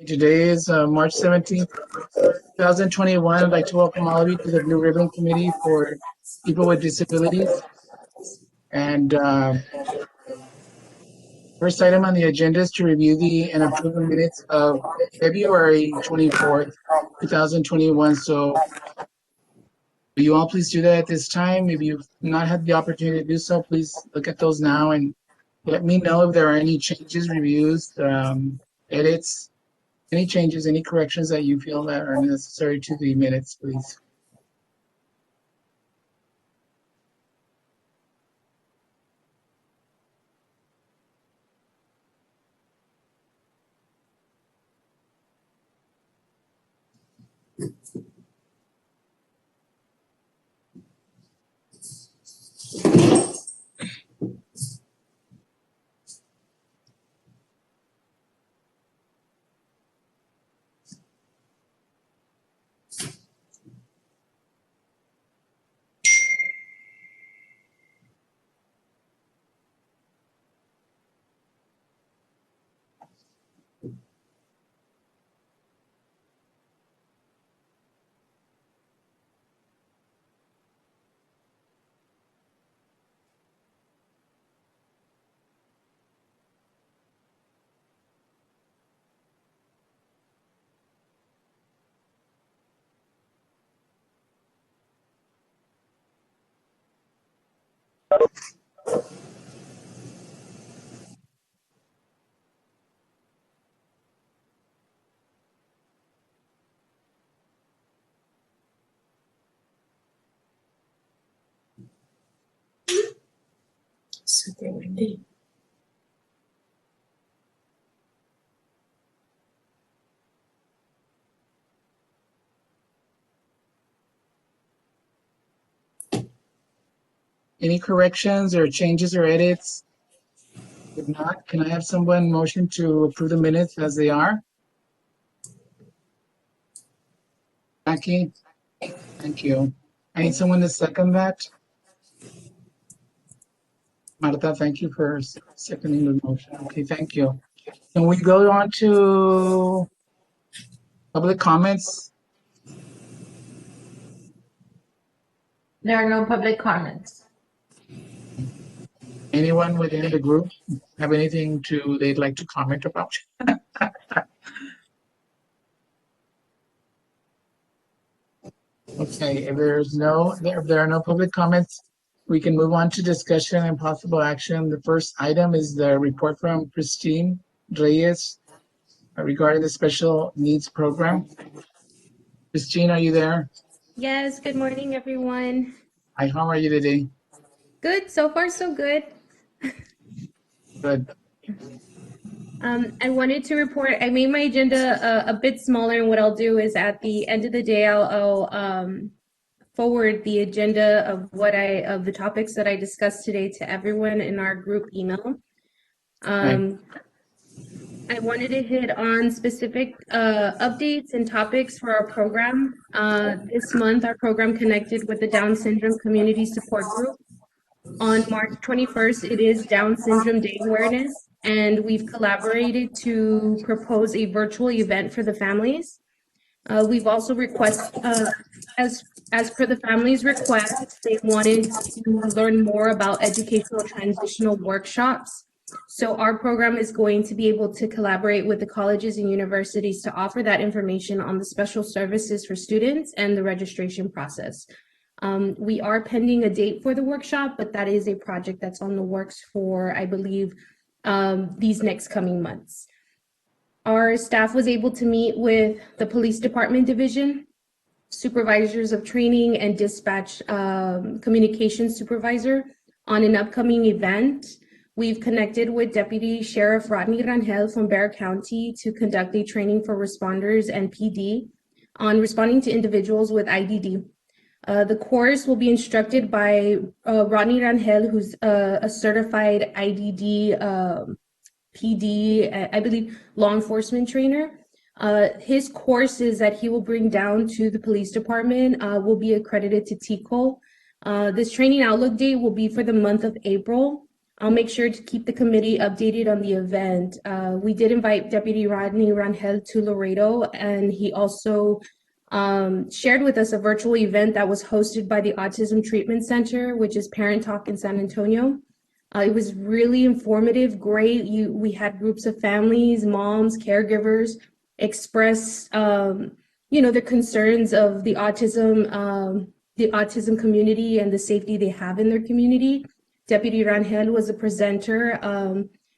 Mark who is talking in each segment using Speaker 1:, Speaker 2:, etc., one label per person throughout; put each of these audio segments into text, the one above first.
Speaker 1: Today is March 17th, 2021. I'd like to welcome all of you to the Blue Ribbon Committee for People with Disabilities. And first item on the agenda is to review and approve the minutes of February 24th, 2021. So will you all please do that at this time? If you've not had the opportunity to do so, please look at those now and let me know if there are any changes, reviews, edits, any changes, any corrections that you feel that are necessary to the minutes, please.
Speaker 2: Super windy.
Speaker 1: Any corrections or changes or edits? If not, can I have someone motion to approve the minutes as they are? Jackie, thank you. I need someone to second that. Marta, thank you for seconding the motion. Okay, thank you. Can we go on to public comments?
Speaker 2: There are no public comments.
Speaker 1: Anyone within the group have anything they'd like to comment about? Okay, if there are no public comments, we can move on to discussion and possible action. The first item is the report from Christine Reyes regarding the special needs program. Christine, are you there?
Speaker 3: Yes, good morning, everyone.
Speaker 1: Hi, how are you today?
Speaker 3: Good, so far so good.
Speaker 1: Good.
Speaker 3: I wanted to report, I made my agenda a bit smaller, and what I'll do is at the end of the day, I'll forward the agenda of the topics that I discussed today to everyone in our group email. I wanted to hit on specific updates and topics for our program. This month, our program connected with the Down Syndrome Community Support Group. On March 21st, it is Down Syndrome Day Awareness, and we've collaborated to propose a virtual event for the families. We've also requested, as per the families' request, they wanted to learn more about educational transitional workshops. So our program is going to be able to collaborate with the colleges and universities to offer that information on the special services for students and the registration process. We are pending a date for the workshop, but that is a project that's on the works for, I believe, these next coming months. Our staff was able to meet with the police department division, supervisors of training, and dispatch communications supervisor on an upcoming event. We've connected with Deputy Sheriff Rodney Rangel from Bexar County to conduct a training for responders and PD on responding to individuals with IDD. The course will be instructed by Rodney Rangel, who's a certified IDD PD, I believe, law enforcement trainer. His courses that he will bring down to the police department will be accredited to TCO. This training outlook date will be for the month of April. I'll make sure to keep the committee updated on the event. We did invite Deputy Rodney Rangel to Laredo, and he also shared with us a virtual event that was hosted by the Autism Treatment Center, which is Parent Talk in San Antonio. It was really informative, great. We had groups of families, moms, caregivers express, the concerns of the autism community and the safety they have in their community. Deputy Rangel was a presenter.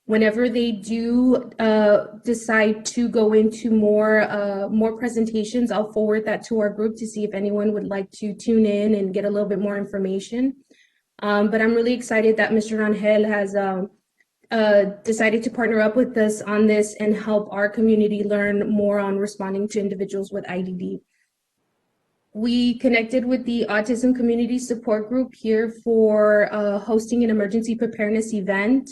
Speaker 3: Whenever they do decide to go into more presentations, I'll forward that to our group to see if anyone would like to tune in and get a little bit more information. But I'm really excited that Mr. Rangel has decided to partner up with us on this and help our community learn more on responding to individuals with IDD. We connected with the Autism Community Support Group here for hosting an emergency preparedness event,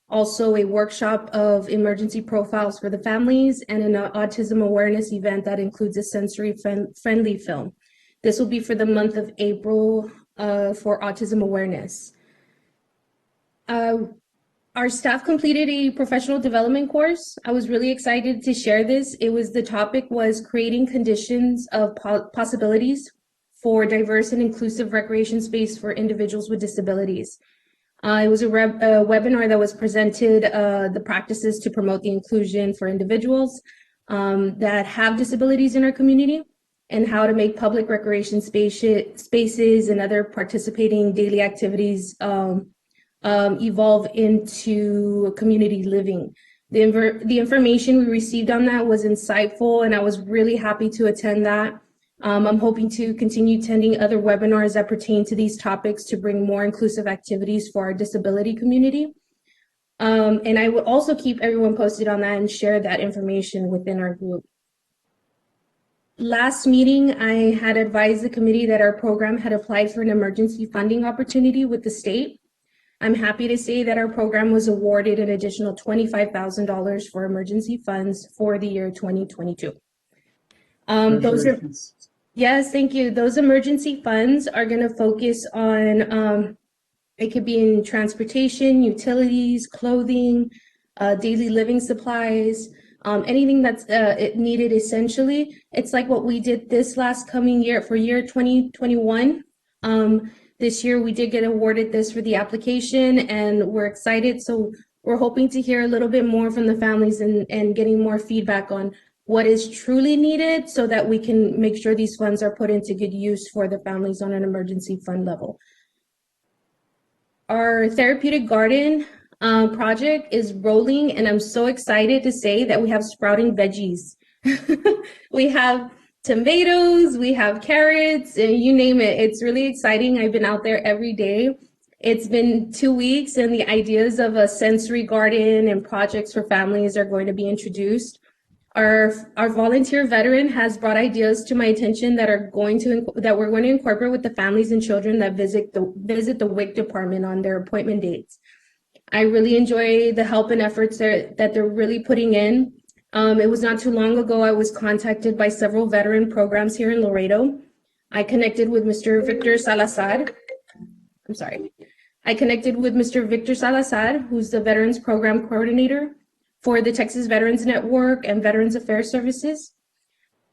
Speaker 3: also a workshop of emergency profiles for the families, and an autism awareness event that includes a sensory-friendly film. This will be for the month of April for autism awareness. Our staff completed a professional development course. I was really excited to share this. The topic was creating conditions of possibilities for diverse and inclusive recreation space for individuals with disabilities. It was a webinar that was presented, the practices to promote the inclusion for individuals that have disabilities in our community, and how to make public recreation spaces and other participating daily activities evolve into community living. The information we received on that was insightful, and I was really happy to attend that. I'm hoping to continue attending other webinars that pertain to these topics to bring more inclusive activities for our disability community. And I will also keep everyone posted on that and share that information within our group. Last meeting, I had advised the committee that our program had applied for an emergency funding opportunity with the state. I'm happy to say that our program was awarded an additional $25,000 for emergency funds for the year 2022. Yes, thank you. Those emergency funds are going to focus on, it could be in transportation, utilities, clothing, daily living supplies, anything that's needed essentially. It's like what we did this last coming year for year 2021. This year we did get awarded this for the application, and we're excited. So we're hoping to hear a little bit more from the families and getting more feedback on what is truly needed so that we can make sure these funds are put into good use for the families on an emergency fund level. Our therapeutic garden project is rolling, and I'm so excited to say that we have sprouting veggies. We have tomatoes, we have carrots, and you name it. It's really exciting. I've been out there every day. It's been 2 weeks, and the ideas of a sensory garden and projects for families are going to be introduced. Our volunteer veteran has brought ideas to my attention that we're going to incorporate with the families and children that visit the WIC department on their appointment dates. I really enjoy the help and efforts that they're really putting in. It was not too long ago I was contacted by several veteran programs here in Laredo. I connected with Mr. Victor Salazar. I connected with Mr. Victor Salazar, who's the Veterans Program Coordinator for the Texas Veterans Network and Veterans Affairs Services.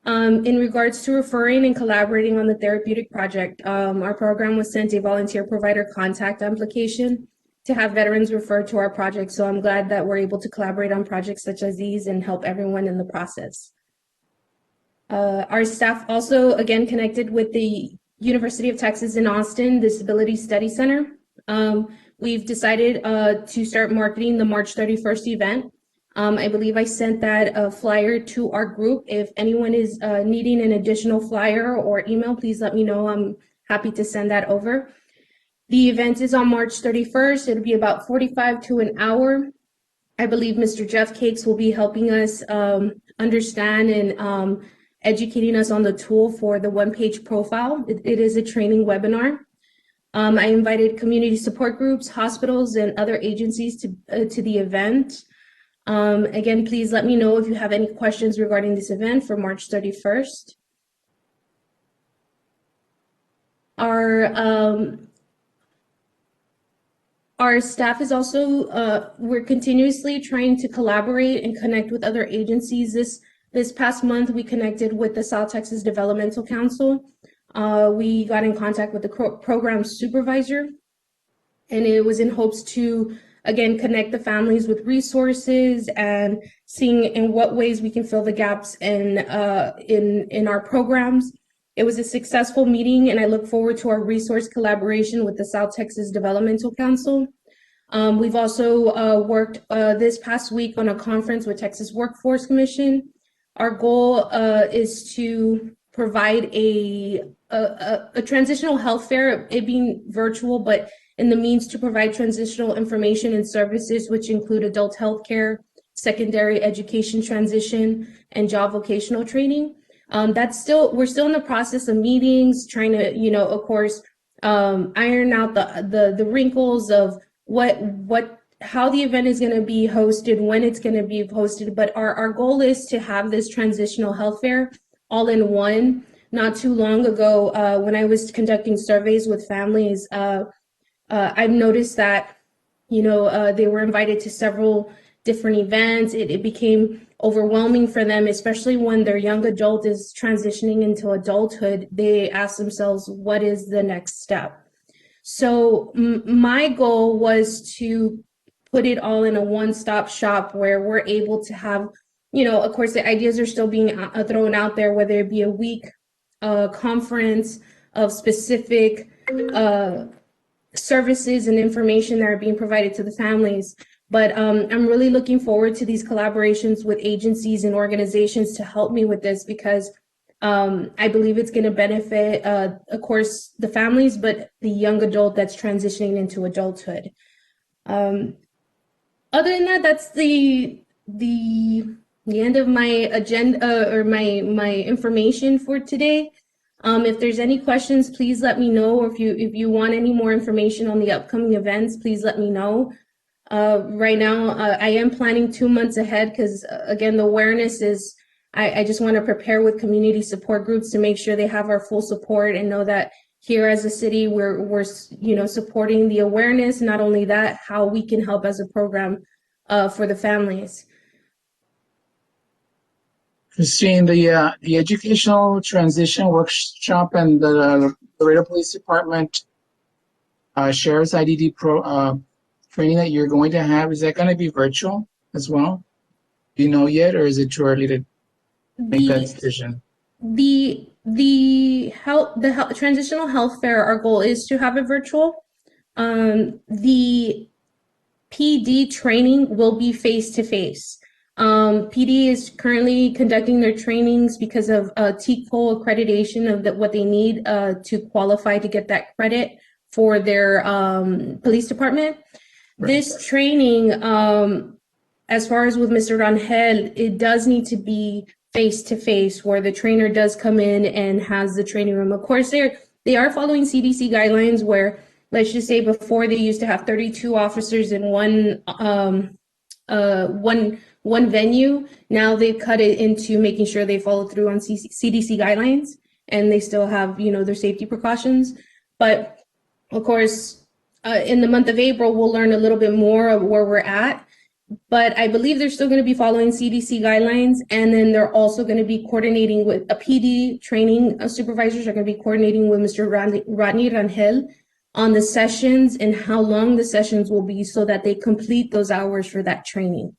Speaker 3: In regards to referring and collaborating on the therapeutic project, our program was sent a volunteer provider contact application to have veterans referred to our project. So I'm glad that we're able to collaborate on projects such as these and help everyone in the process. Our staff also, again, connected with the University of Texas in Austin Disability Study Center. We've decided to start marketing the March 31st event. I believe I sent that flyer to our group. If anyone is needing an additional flyer or email, please let me know. I'm happy to send that over. The event is on March 31st. It'll be about 45 to an hour. I believe Mr. Jeff Cakes will be helping us understand and educating us on the tool for the one-page profile. It is a training webinar. I invited community support groups, hospitals, and other agencies to the event. Again, please let me know if you have any questions regarding this event for March 31st. Our staff is also, we're continuously trying to collaborate and connect with other agencies. This past month, we connected with the South Texas Developmental Council. We got in contact with the program supervisor, and it was in hopes to, again, connect the families with resources and seeing in what ways we can fill the gaps in our programs. It was a successful meeting, and I look forward to our resource collaboration with the South Texas Developmental Council. We've also worked this past week on a conference with Texas Workforce Commission. Our goal is to provide a transitional health fair, it being virtual, but in the means to provide transitional information and services, which include adult health care, secondary education transition, and job vocational training. We're still in the process of meetings, trying to, of course, iron out the wrinkles of how the event is going to be hosted, when it's going to be hosted. But our goal is to have this transitional health fair all in one. Not too long ago, when I was conducting surveys with families, I've noticed that, they were invited to several different events. It became overwhelming for them, especially when their young adult is transitioning into adulthood. They ask themselves, what is the next step? So my goal was to put it all in a one-stop shop where we're able to have, of course, the ideas are still being thrown out there, whether it be a week conference of specific services and information that are being provided to the families. But I'm really looking forward to these collaborations with agencies and organizations to help me with this, because I believe it's going to benefit, of course, the families, but the young adult that's transitioning into adulthood. Other than that, that's the end of my agenda or my information for today. If there's any questions, please let me know. Or if you want any more information on the upcoming events, please let me know. Right now, I am planning 2 months ahead because, again, the awareness is, I just want to prepare with community support groups to make sure they have our full support and know that here as a city, we're supporting the awareness. Not only that, how we can help as a program for the families.
Speaker 1: Christine, the educational transition workshop and the Laredo Police Department Sheriff's IDD training that you're going to have, is that going to be virtual as well? Do you know yet, or is it too early to make that decision?
Speaker 3: The transitional health fair, our goal is to have it virtual. The PD training will be face to face. PD is currently conducting their trainings because of TCOL accreditation of what they need to qualify to get that credit for their police department. Right. This training, as far as with Mr. Rangel, it does need to be face to face, where the trainer does come in and has the training room. Of course, they are following CDC guidelines, where, let's just say, before they used to have 32 officers in one venue. Now they've cut it into making sure they follow through on CDC guidelines, and they still have, their safety precautions. But of course, in the month of April, we'll learn a little bit more of where we're at. But I believe they're still going to be following CDC guidelines, and then they're also going to be coordinating with a PD training. Supervisors are going to be coordinating with Mr. Rodney Rangel on the sessions and how long the sessions will be, so that they complete those hours for that training.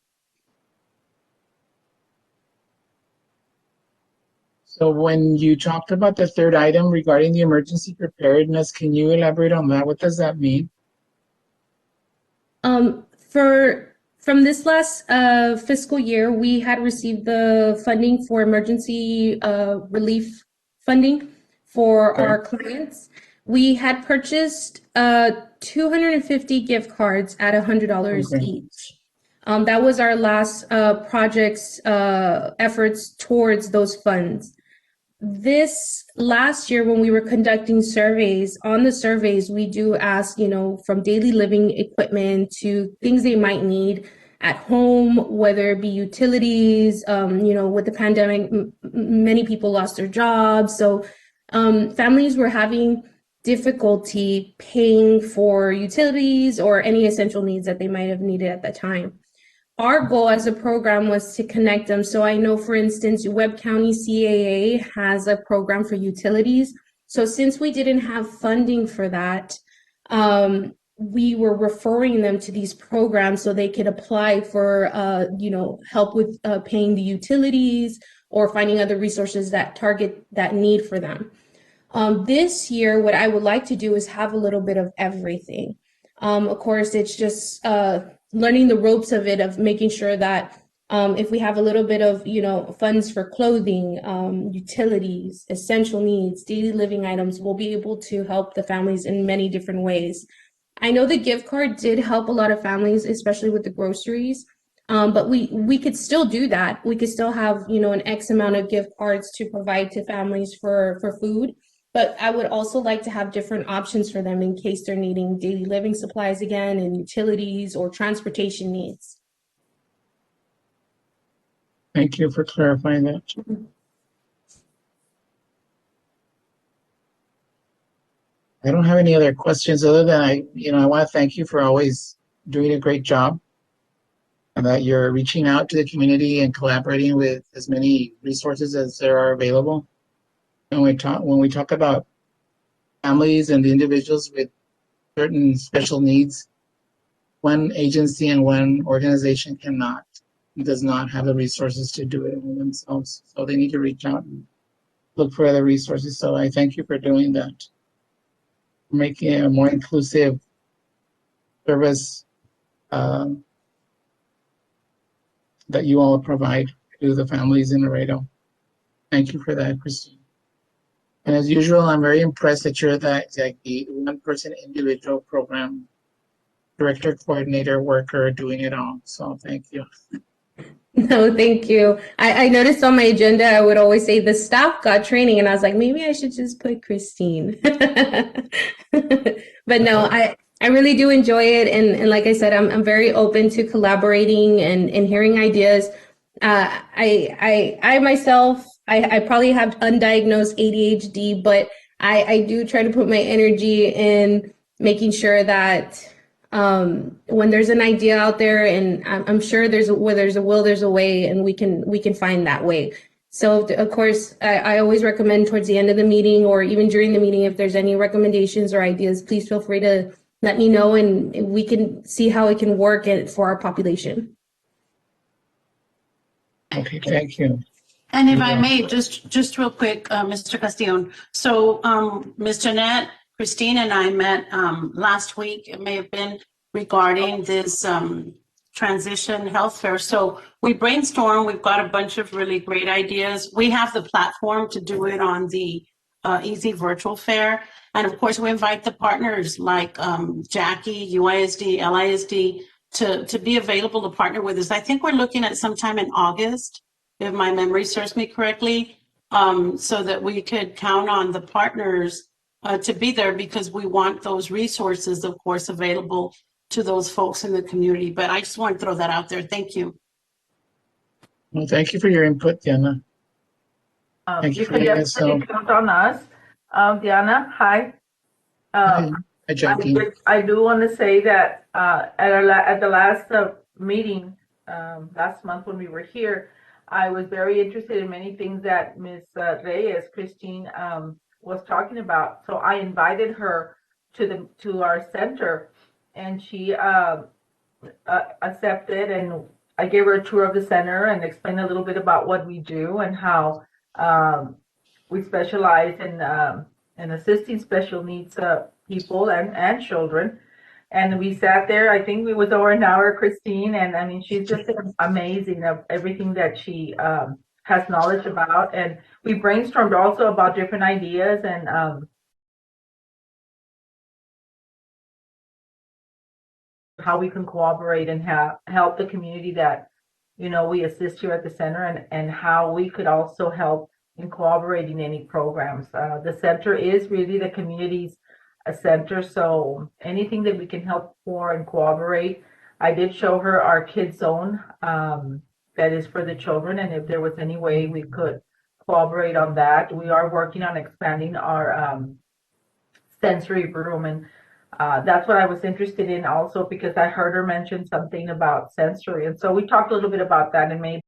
Speaker 1: So when you talked about the third item regarding the emergency preparedness, can you elaborate on that? What does that mean?
Speaker 3: From this last fiscal year, we had received the funding for emergency relief funding for our clients. We had purchased 250 gift cards at $100 each. That was our last project's efforts towards those funds. This last year, when we were conducting surveys, on the surveys, we do ask, from daily living equipment to things they might need at home, whether it be utilities, with the pandemic, many people lost their jobs. So families were having difficulty paying for utilities or any essential needs that they might have needed at that time. Our goal as a program was to connect them. So I know, for instance, Webb County CAA has a program for utilities. So since we didn't have funding for that, we were referring them to these programs so they could apply for, help with paying the utilities or finding other resources that target that need for them. This year, what I would like to do is have a little bit of everything. Of course, it's just learning the ropes of it, of making sure that if we have a little bit of, funds for clothing, utilities, essential needs, daily living items, we'll be able to help the families in many different ways. I know the gift card did help a lot of families, especially with the groceries. But we could still do that. We could still have, an X amount of gift cards to provide to families for food. But I would also like to have different options for them in case they're needing daily living supplies again, and utilities or transportation needs.
Speaker 1: Thank you for clarifying that. I don't have any other questions other than I want to thank you for always doing a great job, and that you're reaching out to the community and collaborating with as many resources as there are available. And when we talk about families and the individuals with certain special needs, one agency and one organization does not have the resources to do it themselves. So they need to reach out and look for other resources. So I thank you for doing that, making it a more inclusive service that you all provide to the families in Laredo. Thank you for that, Christine. And as usual, I'm very impressed that you're the one-person individual program director, coordinator, worker, doing it all. So thank you.
Speaker 3: No, thank you. I noticed on my agenda, I would always say the staff got training, and I was like, maybe I should just put Christine. But no, I really do enjoy it. And like I said, I'm very open to collaborating and hearing ideas. I myself, I probably have undiagnosed ADHD, but I do try to put my energy in making sure that when there's an idea out there, and I'm sure where there's a will, there's a way, and we can find that way. So of course, I always recommend towards the end of the meeting or even during the meeting, if there's any recommendations or ideas, please feel free to let me know, and we can see how it can work for our population.
Speaker 1: Okay, thank you.
Speaker 4: And if I may, just real quick, Mr. Castillon. So Ms. Jeanette, Christine, and I met last week, it may have been, regarding this transition health fair. So we brainstormed, we've got a bunch of really great ideas. We have the platform to do it on the Easy Virtual Fair. And of course, we invite the partners like Jackie, UISD, LISD, to be available to partner with us. I think we're looking at sometime in August, if my memory serves me correctly, so that we could count on the partners to be there, because we want those resources, of course, available to those folks in the community. But I just want to throw that out there. Thank you.
Speaker 1: Well, thank you for your input, Diana. Thank you for letting us know.
Speaker 5: Count on us. Diana, hi.
Speaker 1: Hi, Jackie.
Speaker 5: I do want to say that at the last meeting last month when we were here, I was very interested in many things that Ms. Reyes, Christine, was talking about. So I invited her to our center, and she accepted, and I gave her a tour of the center and explained a little bit about what we do and how we specialize in assisting special needs people and children. And we sat there, I think it was over an hour, Christine, and I mean, she's just amazing of everything that she has knowledge about. And we brainstormed also about different ideas and how we can cooperate and help the community that, we assist here at the center, and how we could also help in cooperating any programs. The center is really the community's a center, so anything that we can help for and cooperate. I did show her our kids zone that is for the children, and if there was any way we could cooperate on that. We are working on expanding our sensory room. And that's what I was interested in also, because I heard her mention something about sensory. And so we talked a little bit about that, and maybe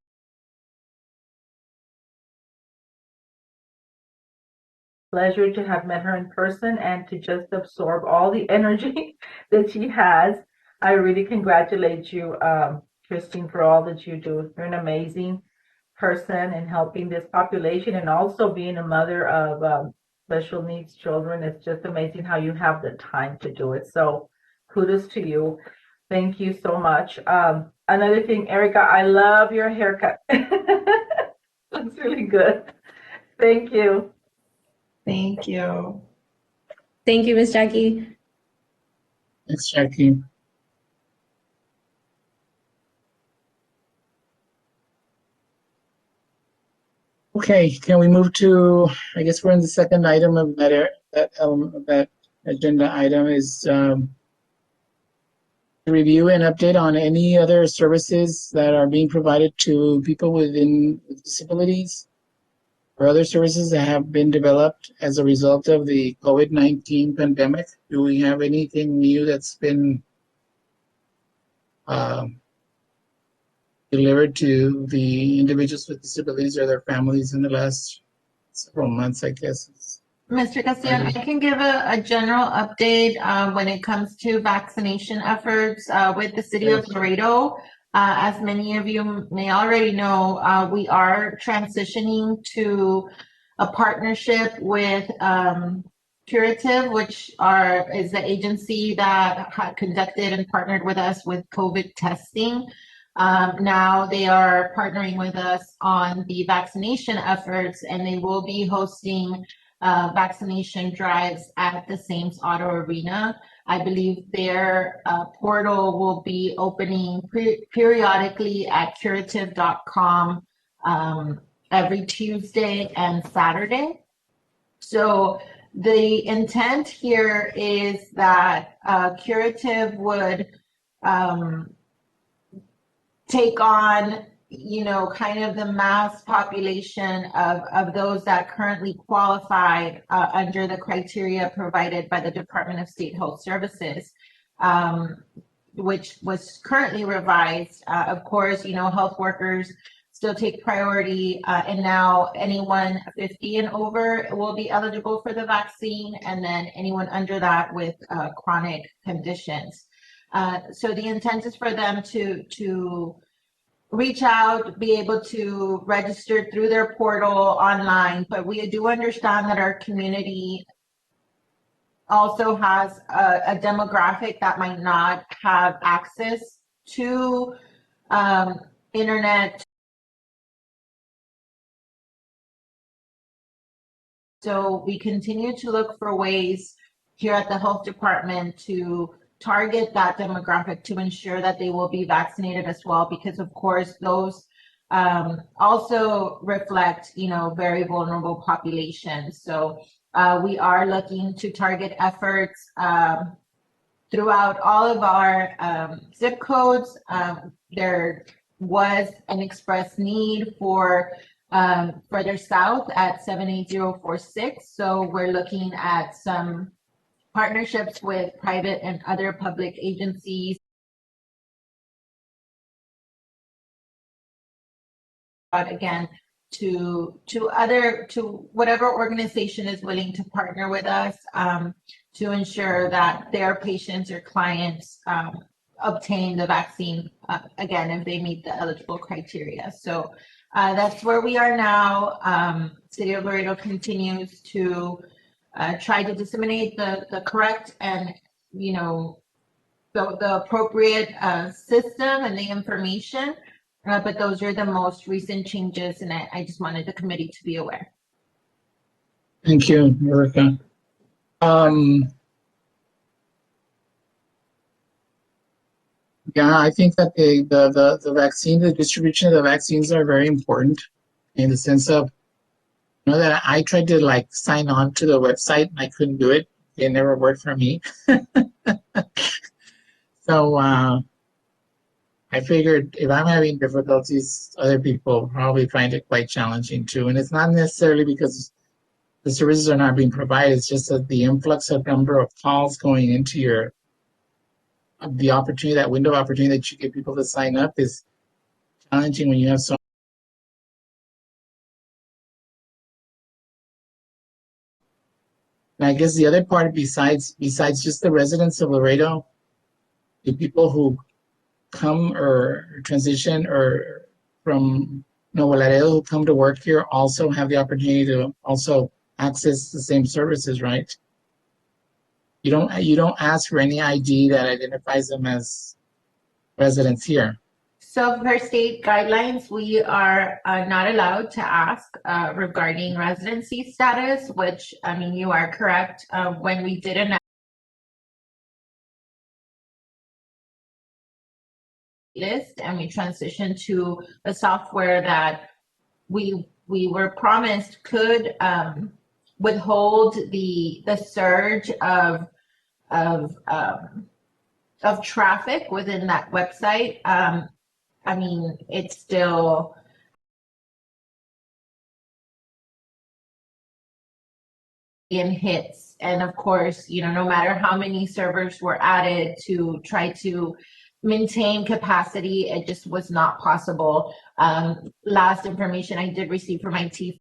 Speaker 5: pleasure to have met her in person and to just absorb all the energy that she has. I really congratulate you, Christine, for all that you do. You're an amazing person in helping this population, and also being a mother of special needs children. It's just amazing how you have the time to do it. So kudos to you. Thank you so much. Another thing, Erica, I love your haircut. Looks really good. Thank you.
Speaker 2: Thank you.
Speaker 3: Thank you, Ms. Jackie.
Speaker 1: Thanks, Jackie. Okay, can we move to, I guess we're in the second item of that agenda item is to review and update on any other services that are being provided to people with disabilities or other services that have been developed as a result of the COVID-19 pandemic. Do we have anything new that's been delivered to the individuals with disabilities or their families in the last several months, I guess?
Speaker 2: Mr. Castillo, I can give a general update when it comes to vaccination efforts with the city of Laredo. As many of you may already know, we are transitioning to a partnership with Curative, which is the agency that conducted and partnered with us with COVID testing. Now they are partnering with us on the vaccination efforts, and they will be hosting vaccination drives at the Sames Auto Arena. I believe their portal will be opening periodically at curative.com every Tuesday and Saturday. So the intent here is that Curative would take on, kind of the mass population of those that currently qualify under the criteria provided by the Department of State Health Services, which was currently revised. Of course, health workers still take priority, and now anyone 50 and over will be eligible for the vaccine, and then anyone under that with chronic conditions. So the intent is for them to reach out, be able to register through their portal online, but we do understand that our community also has a demographic that might not have access to internet. So we continue to look for ways here at the health department to target that demographic to ensure that they will be vaccinated as well, because of course those also reflect, very vulnerable populations. So we are looking to target efforts throughout all of our zip codes. There was an express need for further south at 78046. So we're looking at some partnerships with private and other public agencies. Again, to whatever organization is willing to partner with us to ensure that their patients or clients obtain the vaccine, again, if they meet the eligible criteria. So that's where we are now. City of Laredo continues to try to disseminate the correct and, the appropriate system and the information. But those are the most recent changes, and I just wanted the committee to be aware.
Speaker 1: Thank you, Erica. Yeah, I think that the vaccine, the distribution of the vaccines are very important in the sense of, that I tried to sign on to the website and I couldn't do it. It never worked for me. So I figured if I'm having difficulties, other people probably find it quite challenging too. And it's not necessarily because the services are not being provided. It's just that the influx of number of calls going into the opportunity, that window of opportunity that you get people to sign up is challenging when you have so. And I guess the other part, besides just the residents of Laredo, the people who come or transition or from Nuevo Laredo who come to work here also have the opportunity to also access the same services, right? You don't ask for any ID that identifies them as residents here.
Speaker 2: So per state guidelines, we are not allowed to ask regarding residency status, which, I mean, you are correct. When we did an list and we transitioned to a software that we were promised could withhold the surge of traffic within that website. I mean, it's still in hits. And of course, you know, no matter how many servers were added to try to maintain capacity, it just was not possible. Last information I did receive from IT,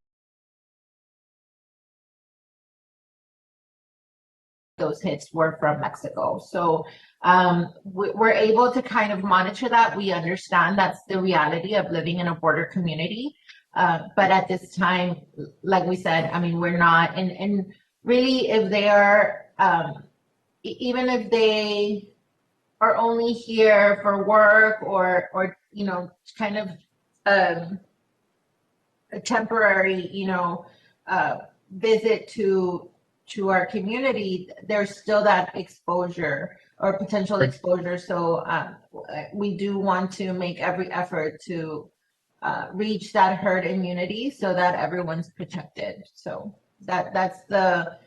Speaker 2: those hits were from Mexico. So we're able to kind of monitor that. We understand that's the reality of living in a border community. But at this time, like we said, I mean, we're not, and really if they are, even if they are only here for work or you know, kind of a temporary, you know, visit to our community, there's still that exposure or potential exposure. So we do want to make every effort to reach that herd immunity so that everyone's protected. So that's the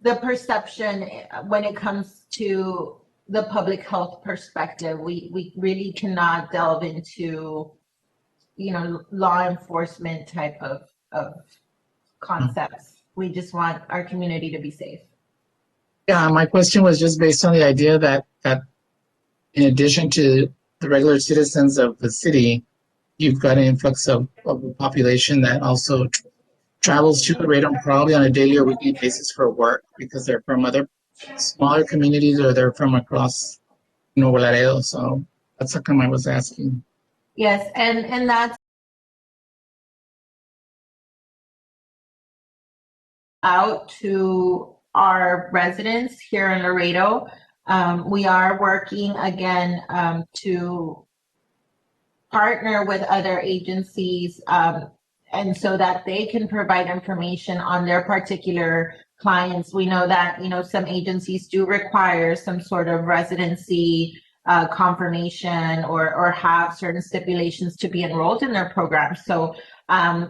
Speaker 2: perception when it comes to the public health perspective. We really cannot delve into, you know, law enforcement type of concepts. We just want our community to be safe.
Speaker 1: Yeah, my question was just based on the idea that in addition to the regular citizens of the city, you've got an influx of a population that also travels to Laredo probably on a daily or weekly basis for work because they're from other smaller communities or they're from across Nuevo Laredo. So that's how come I was asking.
Speaker 2: Yes, and that's out to our residents here in Laredo. We are working again to partner with other agencies and so that they can provide information on their particular clients. We know that, you know, some agencies do require some sort of residency confirmation or have certain stipulations to be enrolled in their program. So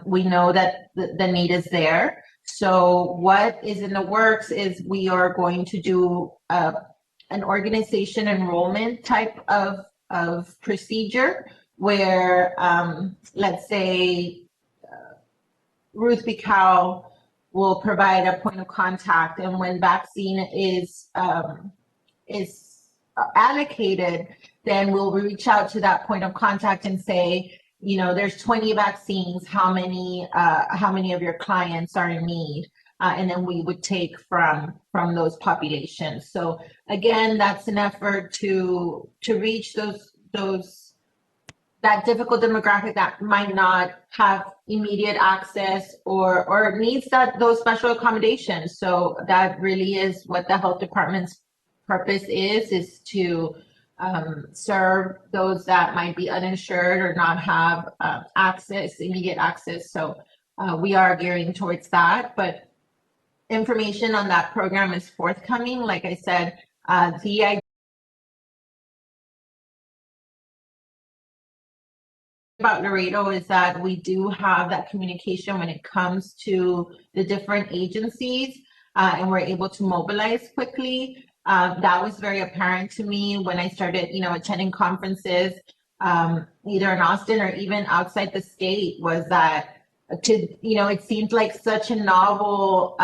Speaker 2: we know that the need is there. So what is in the works is we are going to do an organization enrollment type of procedure where, let's say, Ruth Bical will provide a point of contact, and when vaccine is allocated, then we'll reach out to that point of contact and say, you know, there's 20 vaccines. How many of your clients are in need? And then we would take from those populations. So again, that's an effort to reach that difficult demographic that might not have immediate access or needs those special accommodations. So that really is what the health department's purpose is to serve those that might be uninsured or not have immediate access. So we are gearing towards that, but information on that program is forthcoming. Like I said, the about Laredo is that we do have that communication when it comes to the different agencies and we're able to mobilize quickly. That was very apparent to me when I started, you know, attending conferences either in Austin or even outside the state, was that it seems like such a novel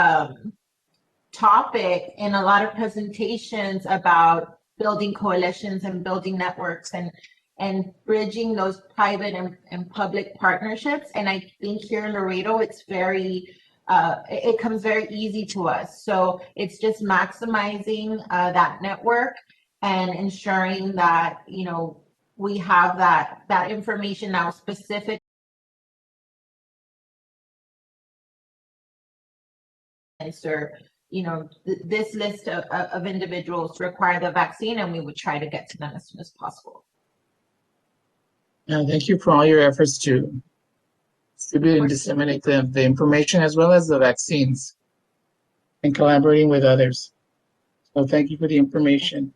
Speaker 2: topic in a lot of presentations about building coalitions and building networks and bridging those private and public partnerships. And I think here in Laredo, it's very, it comes very easy to us. So it's just maximizing that network and ensuring that, we have that information now specific. Answer, this list of individuals require the vaccine, and we would try to get to them as soon as possible.
Speaker 1: Yeah, thank you for all your efforts to distribute and disseminate the information as well as the vaccines and collaborating with others. So thank you for the information.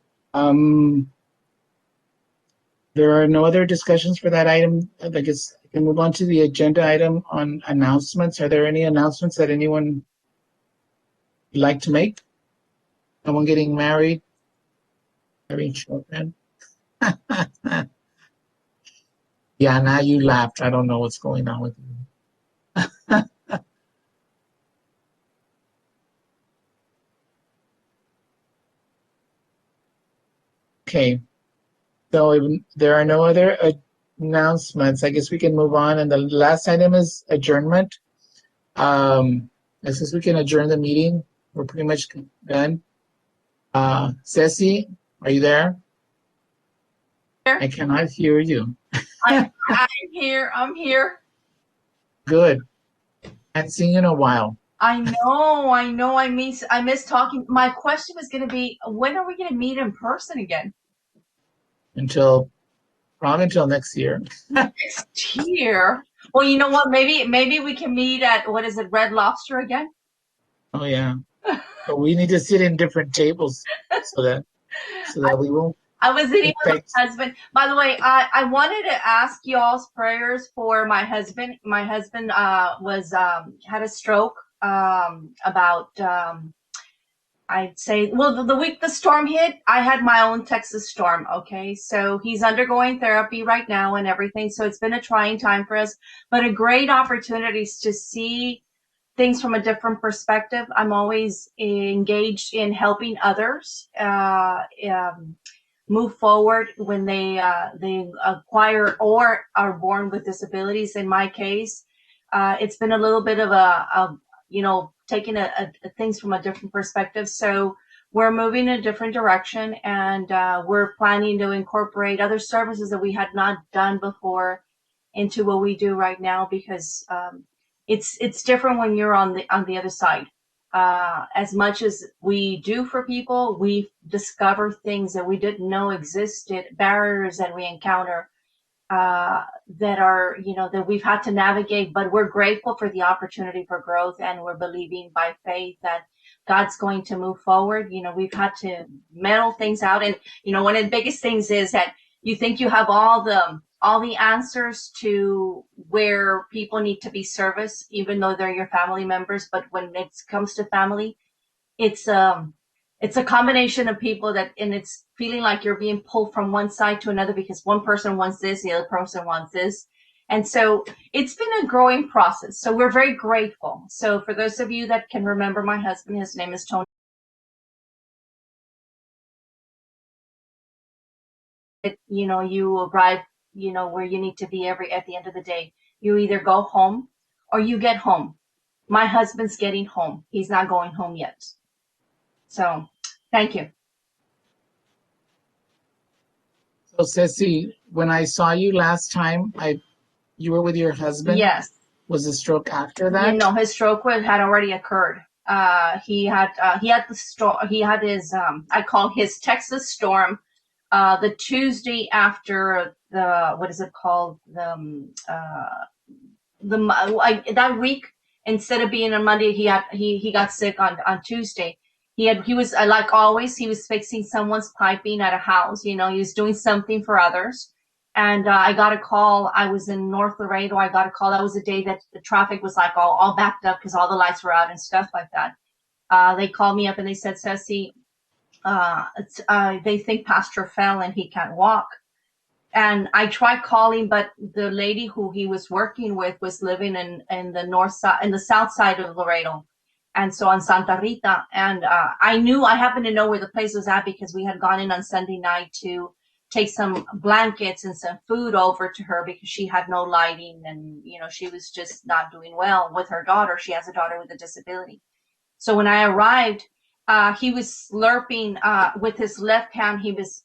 Speaker 1: There are no other discussions for that item. I guess I can move on to the agenda item on announcements. Are there any announcements that anyone would like to make? Someone getting married? Very short, man. Yeah, now you laughed. I don't know what's going on with you. Okay. So if there are no other announcements, I guess we can move on. And the last item is adjournment. I guess we can adjourn the meeting. We're pretty much done. Ceci, are you there?
Speaker 6: Here.
Speaker 1: I cannot hear you.
Speaker 6: I'm here. I'm here.
Speaker 1: Good. I haven't seen you in a while.
Speaker 6: I know. I miss talking. My question was going to be, when are we going to meet in person again?
Speaker 1: Probably until next year.
Speaker 6: Next year. Well, you know what? Maybe we can meet at, what is it, Red Lobster again?
Speaker 1: Oh yeah. But we need to sit in different tables so that we won't.
Speaker 6: I was eating with my husband. By the way, I wanted to ask y'all's prayers for my husband. My husband had a stroke about I'd say, well, the week the storm hit, I had my own Texas storm. Okay, so he's undergoing therapy right now and everything. So it's been a trying time for us, but a great opportunity to see things from a different perspective. I'm always engaged in helping others move forward when they acquire or are born with disabilities. In my case, it's been a little bit of taking things from a different perspective. So we're moving in a different direction, and we're planning to incorporate other services that we had not done before into what we do right now, because it's different when you're on the other side. As much as we do for people, we discover things that we didn't know existed, barriers that we encounter that are, that we've had to navigate, but we're grateful for the opportunity for growth, and we're believing by faith that God's going to move forward. We've had to metal things out, and one of the biggest things is that you think you have all the answers to where people need to be serviced, even though they're your family members. But when it comes to family, it's a combination of people and it's feeling like you're being pulled from one side to another, because one person wants this, the other person wants this. And so it's been a growing process. So we're very grateful. So for those of you that can remember my husband, his name is Tony. You arrive, where you need to be at the end of the day. You either go home or you get home. My husband's getting home. He's not going home yet. So thank you.
Speaker 1: So Ceci, when I saw you last time, you were with your husband?
Speaker 6: Yes.
Speaker 1: Was the stroke after that?
Speaker 6: His stroke had already occurred. He had his I call his Texas storm the Tuesday after the, what is it called, that week. Instead of being on Monday, he got sick on Tuesday. He was like always, he was fixing someone's piping at a house. He was doing something for others. And I got a call. I was in North Laredo. I got a call. That was the day that the traffic was like all backed up because all the lights were out and stuff like that. They called me up and they said, Ceci, they think Pastor fell and he can't walk. And I tried calling, but the lady who he was working with was living in the north side, in the south side of Laredo, and so on Santa Rita. And I happened to know where the place was at because we had gone in on Sunday night to take some blankets and some food over to her because she had no lighting, and she was just not doing well with her daughter. She has a daughter with a disability. So when I arrived, he was slurping with his left hand. He was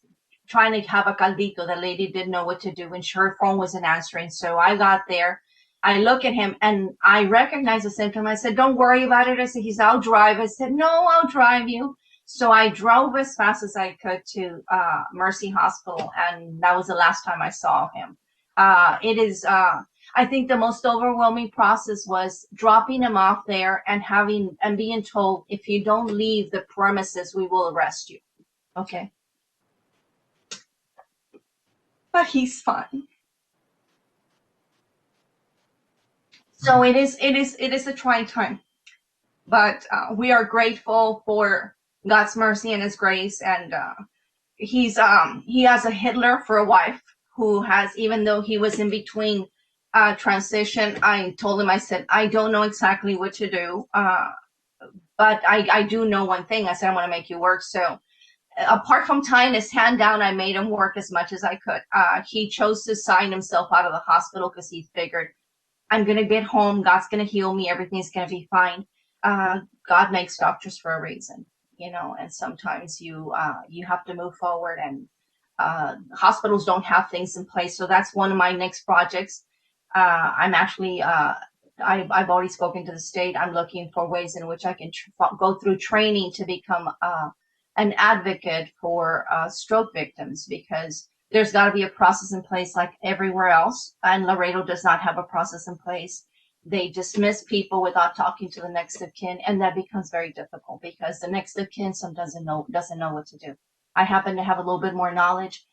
Speaker 6: trying to have a caldito. The lady didn't know what to do, and her phone wasn't answering. So I got there. I look at him, and I recognize the symptom. I said, "Don't worry about it." I said, "I'll drive." I said, "No, I'll drive you." So I drove as fast as I could to Mercy Hospital, and that was the last time I saw him. It is. I think the most overwhelming process was dropping him off there and being told, if you don't leave the premises, we will arrest you. Okay. But he's fine. So it is a trying time, but we are grateful for God's mercy and His grace. And he has a Hitler for a wife who has, even though he was in between transition, I told him, I said, I don't know exactly what to do, but I do know one thing. I said, I'm going to make you work. So apart from tying his hand down, I made him work as much as I could. He chose to sign himself out of the hospital because he figured, I'm going to get home. God's going to heal me. Everything's going to be fine. God makes doctors for a reason, and sometimes you have to move forward, and hospitals don't have things in place. So that's one of my next projects. I'm actually, I've already spoken to the state. I'm looking for ways in which I can go through training to become an advocate for stroke victims, because there's got to be a process in place like everywhere else. And Laredo does not have a process in place. They dismiss people without talking to the next of kin, and that becomes very difficult because the next of kin sometimes doesn't know what to do. I happen to have a little bit more knowledge,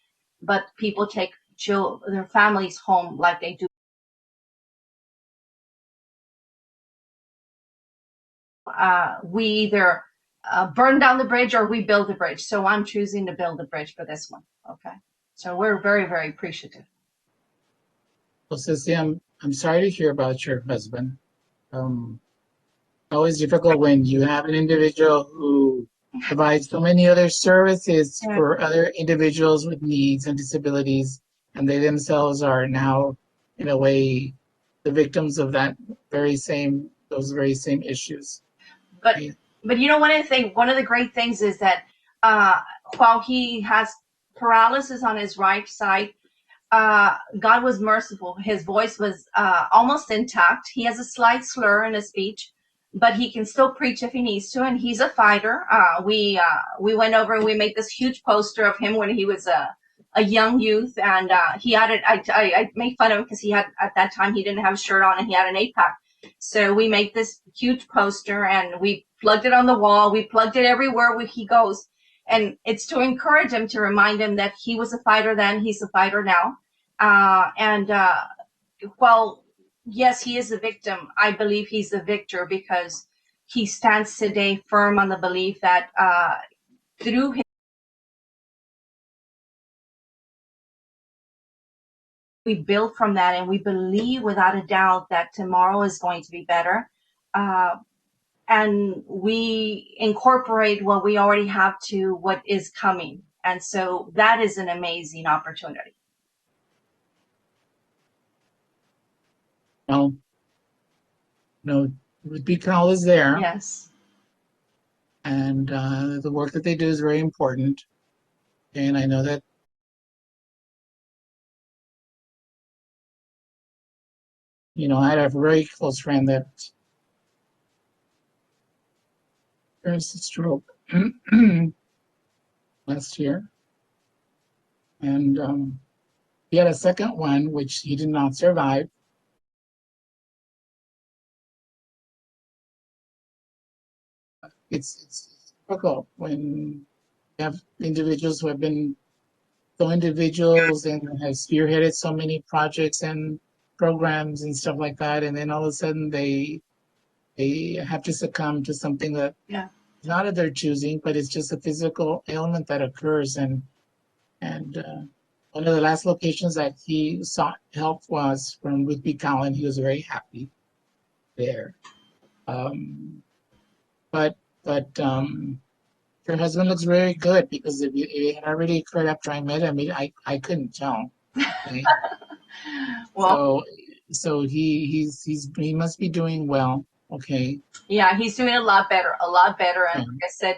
Speaker 6: but people take their families home like they do. We either burn down the bridge or we build the bridge. So I'm choosing to build the bridge for this one. Okay. So we're very, very appreciative.
Speaker 1: Well, Ceci, I'm sorry to hear about your husband. Always difficult when you have an individual who provides so many other services for other individuals with needs and disabilities, and they themselves are now, in a way, the victims of those very same issues.
Speaker 6: But one of the great things is that while he has paralysis on his right side, God was merciful. His voice was almost intact. He has a slight slur in his speech, but he can still preach if he needs to, and he's a fighter. We went over and we made this huge poster of him when he was a young youth, and he had it. I made fun of him because at that time he didn't have a shirt on and he had an 8-pack. So we made this huge poster and we plugged it on the wall. We plugged it everywhere where he goes. And it's to encourage him, to remind him that he was a fighter then, he's a fighter now. While, yes, he is a victim, I believe he's a victor because he stands today firm on the belief that through him, we build from that, and we believe without a doubt that tomorrow is going to be better. And we incorporate what we already have to what is coming. And so that is an amazing opportunity.
Speaker 1: Well, Beacon Hall is there.
Speaker 6: Yes.
Speaker 1: And the work that they do is very important. And I know that I had a very close friend that experienced a stroke last year. And he had a second one, which he did not survive. It's difficult when you have individuals who have been individuals and have spearheaded so many projects and programs and stuff like that, and then all of a sudden they have to succumb to something that not of their choosing, but it's just a physical ailment that occurs. And one of the last locations that he sought help was from Whitby Cowan. He was very happy there. But your husband looks very good because if you had already occurred after I met him, I couldn't tell. Okay?
Speaker 6: Well,
Speaker 1: So he must be doing well. Okay.
Speaker 6: yeah, he's doing a lot better, a lot better. And
Speaker 1: Yeah.
Speaker 6: like I said,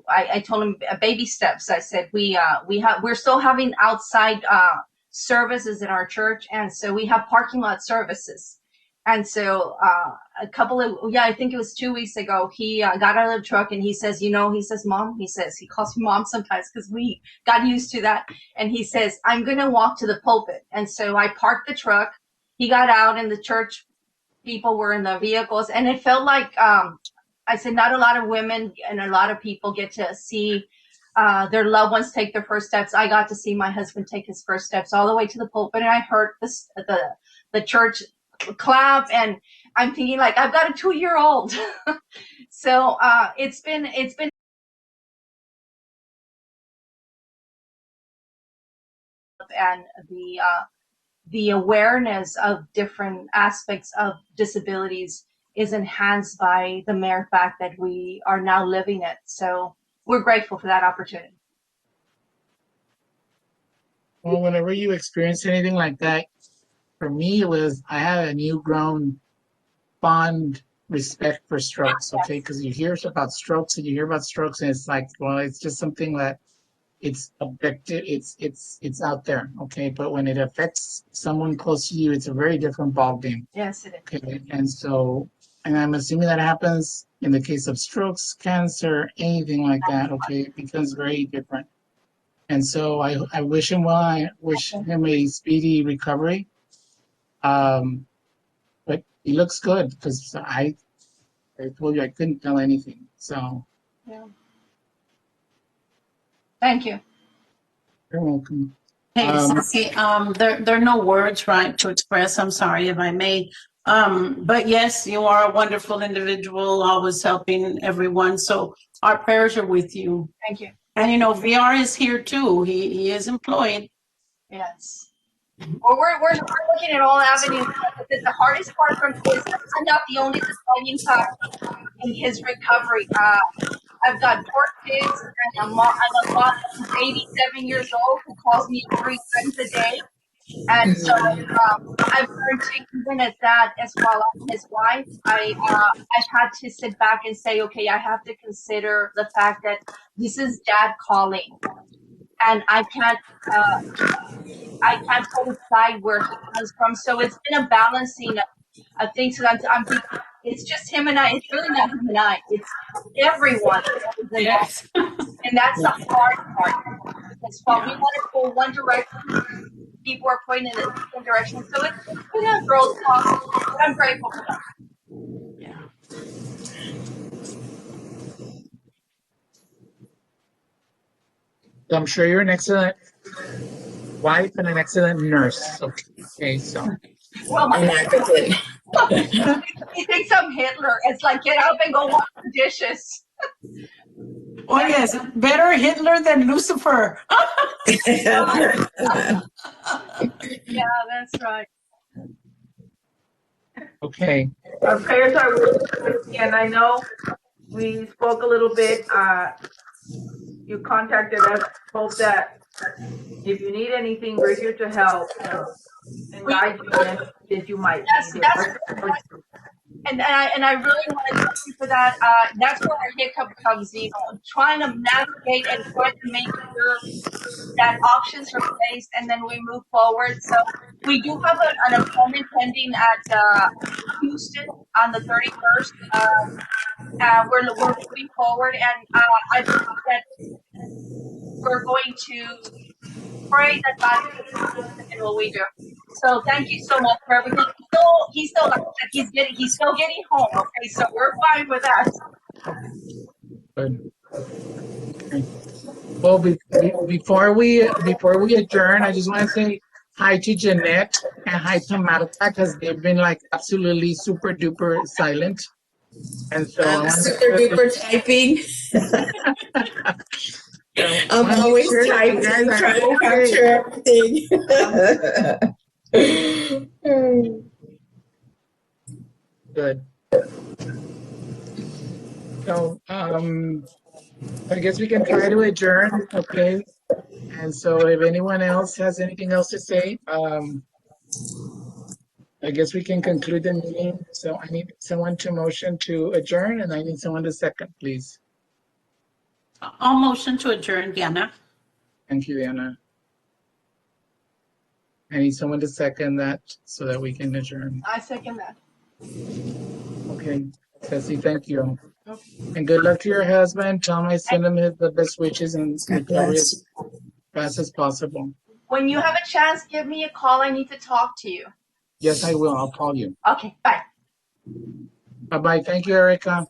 Speaker 6: I told him baby steps. I said we're still having outside services in our church, and so we have parking lot services. And so I think it was 2 weeks ago, he got out of the truck and he says, Mom, he calls me Mom sometimes because we got used to that. And he says, I'm gonna walk to the pulpit. And so I parked the truck. He got out, and the church people were in the vehicles, and it felt like I said, not a lot of women and a lot of people get to see their loved ones take their first steps. I got to see my husband take his first steps all the way to the pulpit, and I heard the church clap, and I'm thinking like, I've got a 2-year-old. So it's been and the awareness of different aspects of disabilities is enhanced by the mere fact that we are now living it. So we're grateful for that opportunity.
Speaker 1: Well, whenever you experience anything like that, for me, I had a new grown fond respect for strokes. Okay, because you hear about strokes and it's like, well, it's just something that it's objective, it's out there. Okay, but when it affects someone close to you, it's a very different ball game.
Speaker 6: Yes, it is.
Speaker 1: Okay, and I'm assuming that happens in the case of strokes, cancer, anything like that. Okay, it becomes very different. And so I wish him well. I wish him a speedy recovery. But he looks good because I told you I couldn't tell anything. So
Speaker 6: Yeah. Thank you.
Speaker 1: you're welcome.
Speaker 4: Hey, Ceci, there are no words, right, to express. I'm sorry if I may. But yes, you are a wonderful individual, always helping everyone. So our prayers are with you.
Speaker 6: Thank you.
Speaker 4: And VR is here too. He is employed.
Speaker 6: Yes. Well, we're looking at all avenues. The hardest part for me is I'm not the only deciding factor in his recovery. I've got 4 kids and a mom who's 87 years old who calls me 3 times a day. And so I've learned to, even at that, as well as his wife, I've had to sit back and say, okay, I have to consider the fact that this is dad calling, and I can't put aside where he comes from. So it's been a balancing of things. So I'm thinking it's just him and I. It's really not him and I. It's everyone that is involved, and that's the hard part. Because while we want to go one direction, people are pointing in a different direction. So it's been a growth process, but I'm grateful for that.
Speaker 4: Yeah.
Speaker 1: So I'm sure you're an excellent wife and an excellent nurse. Okay, so
Speaker 6: Well, he thinks I'm Hitler. It's like, get up and go wash the dishes.
Speaker 4: Oh yes, better Hitler than Lucifer.
Speaker 6: Yeah, that's right.
Speaker 1: okay.
Speaker 5: Our prayers are with you, and I know we spoke a little bit. You contacted us. Hope that if you need anything, we're here to help and guide you if you might need it.
Speaker 6: And I really want to thank you for that. That's where our hiccup comes, trying to navigate and trying to make sure that options are placed, and then we move forward. So we do have an appointment pending at Houston on the 31st. We're moving forward, and I believe that we're going to pray that God is in what we do. So thank you so much for everything. He's still like I said, he's still getting home. Okay, so we're fine with that.
Speaker 1: Good. Okay. Well, before we adjourn, I just want to say hi to Jeanette and hi to Marta because they've been like absolutely super duper silent. And so
Speaker 7: I'm super duper typing. I'm
Speaker 1: Wanna make
Speaker 7: always
Speaker 1: sure that you
Speaker 7: typing,
Speaker 1: guys are
Speaker 7: trying to
Speaker 1: okay.
Speaker 7: capture everything.
Speaker 1: Good. So, I guess we can try to adjourn, okay? And so if anyone else has anything else to say, I guess we can conclude the meeting. So I need someone to motion to adjourn, and I need someone to second, please.
Speaker 4: I'll motion to adjourn, Diana.
Speaker 1: Thank you, Anna. I need someone to second that so that we can adjourn.
Speaker 6: I second that.
Speaker 1: Okay, Ceci, thank you. And good luck to your husband. Tell him I send him the best wishes and recovery as fast as possible.
Speaker 6: When you have a chance, give me a call. I need to talk to you.
Speaker 1: Yes, I will. I'll call you.
Speaker 6: Okay, bye.
Speaker 1: Bye-bye. Thank you, Erica.